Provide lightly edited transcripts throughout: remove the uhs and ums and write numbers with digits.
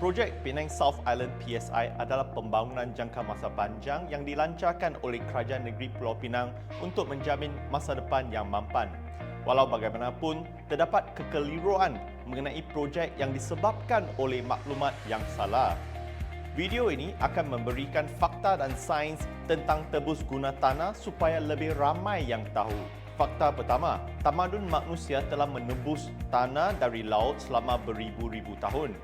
Projek Penang South Island PSI adalah pembangunan jangka masa panjang yang dilancarkan oleh Kerajaan Negeri Pulau Pinang untuk menjamin masa depan yang mampan. Walau bagaimanapun, terdapat kekeliruan mengenai projek yang disebabkan oleh maklumat yang salah. Video ini akan memberikan fakta dan sains tentang tebus guna tanah supaya lebih ramai yang tahu. Fakta pertama, tamadun manusia telah menembus tanah dari laut selama beribu-ribu tahun.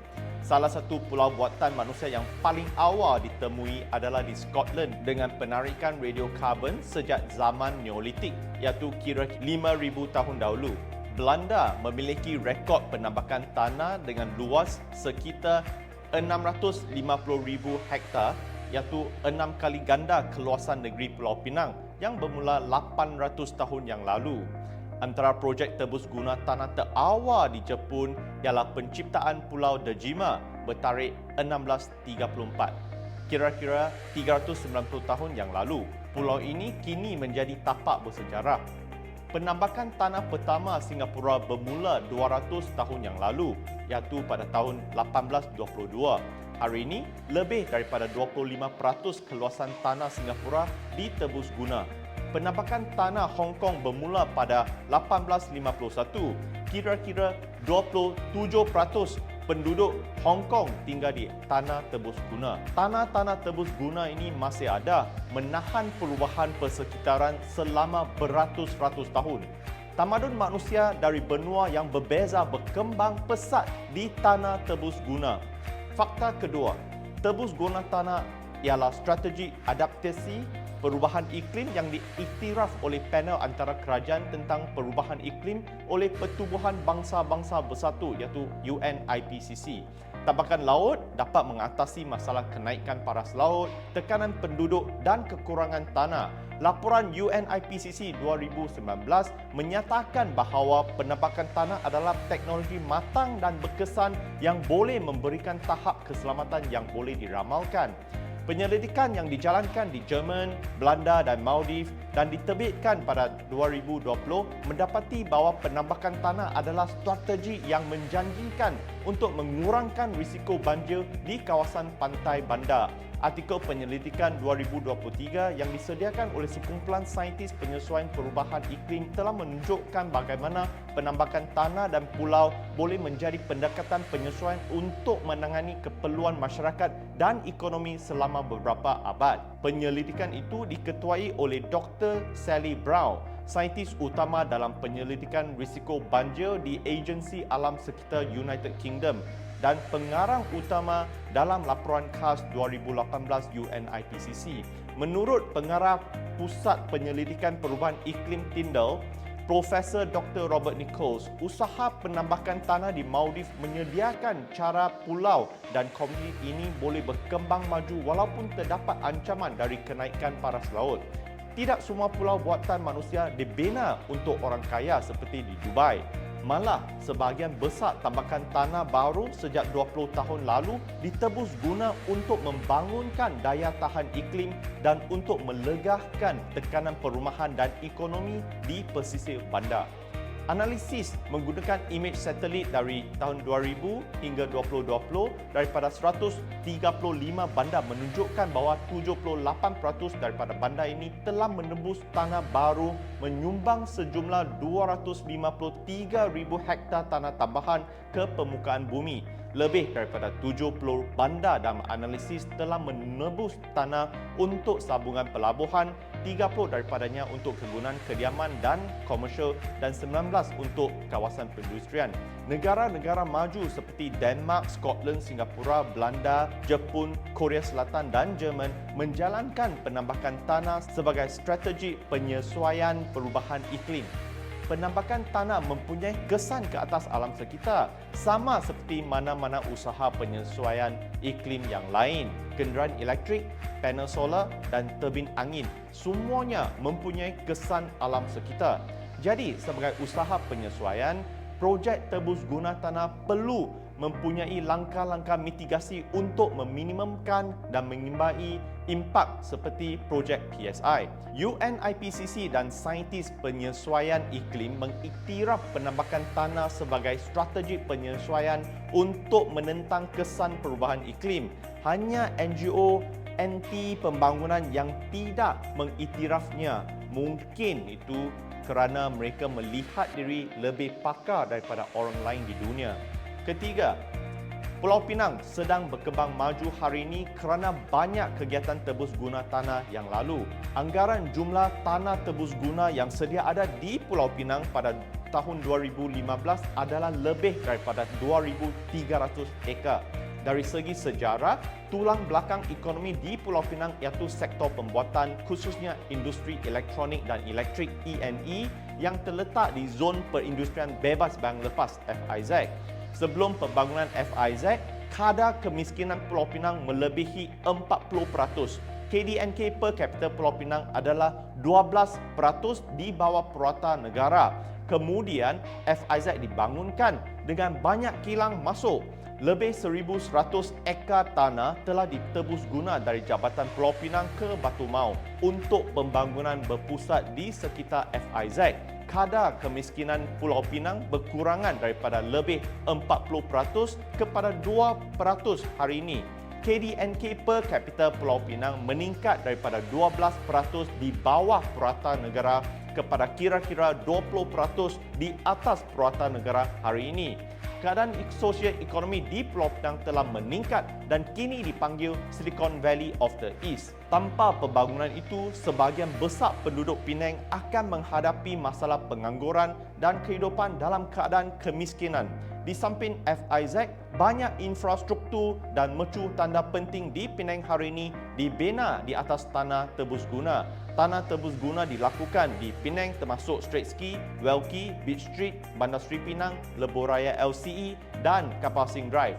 Salah satu pulau buatan manusia yang paling awal ditemui adalah di Scotland dengan penarikan radiokarbon sejak zaman Neolitik, iaitu kira 5,000 tahun dahulu. Belanda memiliki rekod penambakan tanah dengan luas sekitar 650,000 hektar, iaitu 6 kali ganda keluasan negeri Pulau Pinang yang bermula 800 tahun yang lalu. Antara projek tebus guna tanah terawal di Jepun ialah penciptaan Pulau Dejima bertarikh 1634. Kira-kira 390 tahun yang lalu, pulau ini kini menjadi tapak bersejarah. Penambakan tanah pertama Singapura bermula 200 tahun yang lalu, iaitu pada tahun 1822. Hari ini, lebih daripada 25% keluasan tanah Singapura ditebus guna. Penambakan tanah Hong Kong bermula pada 1851. Kira-kira 27% penduduk Hong Kong tinggal di tanah tebus guna. Tanah-tanah tebus guna ini masih ada, menahan perubahan persekitaran selama beratus-ratus tahun. Tamadun manusia dari benua yang berbeza berkembang pesat di tanah tebus guna. Fakta kedua, tebus guna tanah ialah strategi adaptasi perubahan iklim yang diiktiraf oleh panel antara kerajaan tentang perubahan iklim oleh Pertubuhan Bangsa-Bangsa Bersatu iaitu UNIPCC. Tabakan laut dapat mengatasi masalah kenaikan paras laut, tekanan penduduk dan kekurangan tanah. Laporan UNIPCC 2019 menyatakan bahawa penambakan tanah adalah teknologi matang dan berkesan yang boleh memberikan tahap keselamatan yang boleh diramalkan. Penyelidikan yang dijalankan di Jerman, Belanda dan Maldives dan diterbitkan pada 2020 mendapati bahawa penambakan tanah adalah strategi yang menjanjikan untuk mengurangkan risiko banjir di kawasan pantai bandar. Artikel penyelidikan 2023 yang disediakan oleh sekumpulan saintis penyesuaian perubahan iklim telah menunjukkan bagaimana penambakan tanah dan pulau boleh menjadi pendekatan penyesuaian untuk menangani keperluan masyarakat dan ekonomi selama beberapa abad. Penyelidikan itu diketuai oleh Dr. Sally Brown, saintis utama dalam penyelidikan risiko banjir di Agensi Alam Sekitar United Kingdom dan pengarang utama dalam laporan khas 2018 UNIPCC. Menurut pengarah Pusat Penyelidikan Perubahan Iklim Tyndall, Profesor Dr. Robert Nichols, usaha penambakan tanah di Maldives menyediakan cara pulau dan komuniti ini boleh berkembang maju walaupun terdapat ancaman dari kenaikan paras laut. Tidak semua pulau buatan manusia dibina untuk orang kaya seperti di Dubai. Malah, sebahagian besar tambakan tanah baru sejak 20 tahun lalu ditebus guna untuk membangunkan daya tahan iklim dan untuk melegahkan tekanan perumahan dan ekonomi di pesisir bandar. Analisis menggunakan imej satelit dari tahun 2000 hingga 2020 daripada 135 bandar menunjukkan bahawa 78% daripada bandar ini telah menembus tanah baru menyumbang sejumlah 253,000 hektar tanah tambahan ke permukaan bumi. Lebih daripada 70 bandar dalam analisis telah menebus tanah untuk sambungan pelabuhan, 30 daripadanya untuk kegunaan kediaman dan komersial dan 19 untuk kawasan perindustrian. Negara-negara maju seperti Denmark, Scotland, Singapura, Belanda, Jepun, Korea Selatan dan Jerman menjalankan penambakan tanah sebagai strategi penyesuaian perubahan iklim. Penambakan tanah mempunyai kesan ke atas alam sekitar, sama seperti mana-mana usaha penyesuaian iklim yang lain. Kenderaan elektrik, panel solar dan turbin angin, semuanya mempunyai kesan alam sekitar. Jadi, sebagai usaha penyesuaian, projek tebus guna tanah perlu mempunyai langkah-langkah mitigasi untuk meminimumkan dan mengimbangi impak seperti projek PSI. UNIPCC dan saintis penyesuaian iklim mengiktiraf penambakan tanah sebagai strategi penyesuaian untuk menentang kesan perubahan iklim. Hanya NGO anti pembangunan yang tidak mengiktirafnya. Mungkin itu kerana mereka melihat diri lebih pakar daripada orang lain di dunia. Ketiga, Pulau Pinang sedang berkembang maju hari ini kerana banyak kegiatan tebus guna tanah yang lalu. Anggaran jumlah tanah tebus guna yang sedia ada di Pulau Pinang pada tahun 2015 adalah lebih daripada 2,300 ekar. Dari segi sejarah, tulang belakang ekonomi di Pulau Pinang iaitu sektor pembuatan khususnya industri elektronik dan elektrik ENE yang terletak di zon perindustrian bebas barang lepas FIZ. Sebelum pembangunan FIZ, kadar kemiskinan Pulau Pinang melebihi 40%. KDNK per kapita Pulau Pinang adalah 12% di bawah purata negara. Kemudian FIZ dibangunkan dengan banyak kilang masuk. Lebih 1,100 ekar tanah telah ditebus guna dari Jabatan Pulau Pinang ke Batu Mau untuk pembangunan berpusat di sekitar FIZ. Kadar kemiskinan Pulau Pinang berkurangan daripada lebih 40% kepada 2% hari ini. KDNK per kapita Pulau Pinang meningkat daripada 12% di bawah purata negara kepada kira-kira 20% di atas purata negara hari ini. Keadaan sosial ekonomi di Pulau Pinang telah meningkat dan kini dipanggil Silicon Valley of the East. Tanpa pembangunan itu, sebahagian besar penduduk Penang akan menghadapi masalah pengangguran dan kehidupan dalam keadaan kemiskinan. Di samping FIZ, banyak infrastruktur dan mercu tanda penting di Penang hari ini dibina di atas tanah tebus guna. Tanah tebus guna dilakukan di Penang termasuk Straits Key, Wellkey, Beach Street, Bandar Seri Pinang, Lebuh Raya LCE dan Kapal Sing Drive.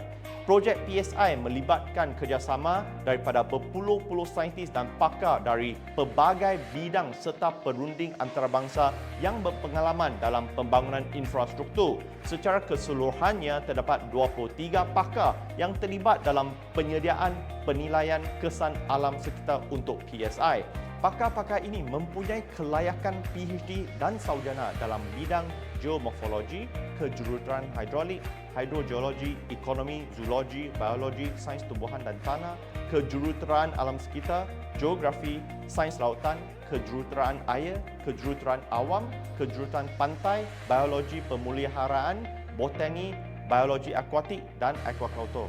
Projek PSI melibatkan kerjasama daripada berpuluh-puluh saintis dan pakar dari pelbagai bidang serta perunding antarabangsa yang berpengalaman dalam pembangunan infrastruktur. Secara keseluruhannya, terdapat 23 pakar yang terlibat dalam penyediaan penilaian kesan alam sekitar untuk PSI. Pakar-pakar ini mempunyai kelayakan PhD dan sarjana dalam bidang geomorfologi, kejuruteraan hidrolik, hidrogeologi, ekonomi, zoologi, biologi, sains tumbuhan dan tanah, kejuruteraan alam sekitar, geografi, sains lautan, kejuruteraan air, kejuruteraan awam, kejuruteraan pantai, biologi pemeliharaan, botani, biologi akuatik dan aquaculture.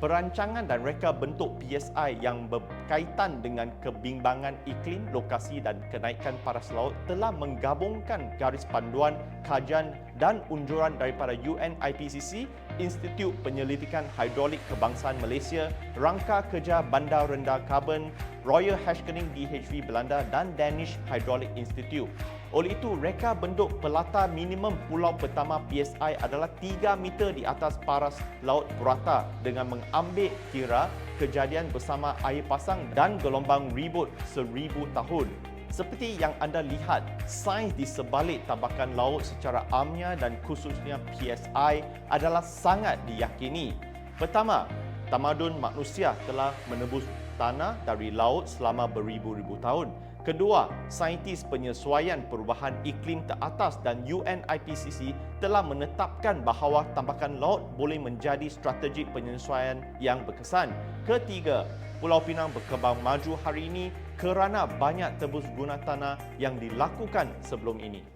Perancangan dan reka bentuk PSI yang berkaitan dengan kebimbangan iklim, lokasi dan kenaikan paras laut telah menggabungkan garis panduan, kajian dan unjuran daripada UNIPCC, Institut Penyelidikan Hidrolik Kebangsaan Malaysia, Rangka Kerja Bandar Rendah Karbon, Royal Haskoning DHV Belanda dan Danish Hydraulic Institute. Oleh itu, reka bentuk pelata minimum pulau pertama PSI adalah 3 meter di atas paras laut purata dengan mengambil kira kejadian bersama air pasang dan gelombang ribut 1,000 tahun. Seperti yang anda lihat, sains di sebalik tabakan laut secara amnya dan khususnya PSI adalah sangat diyakini. Pertama, tamadun manusia telah menebus tanah dari laut selama beribu-ribu tahun. Kedua, saintis penyesuaian perubahan iklim teratas dan UNIPCC telah menetapkan bahawa tambakan laut boleh menjadi strategi penyesuaian yang berkesan. Ketiga, Pulau Pinang berkembang maju hari ini kerana banyak tebus guna tanah yang dilakukan sebelum ini.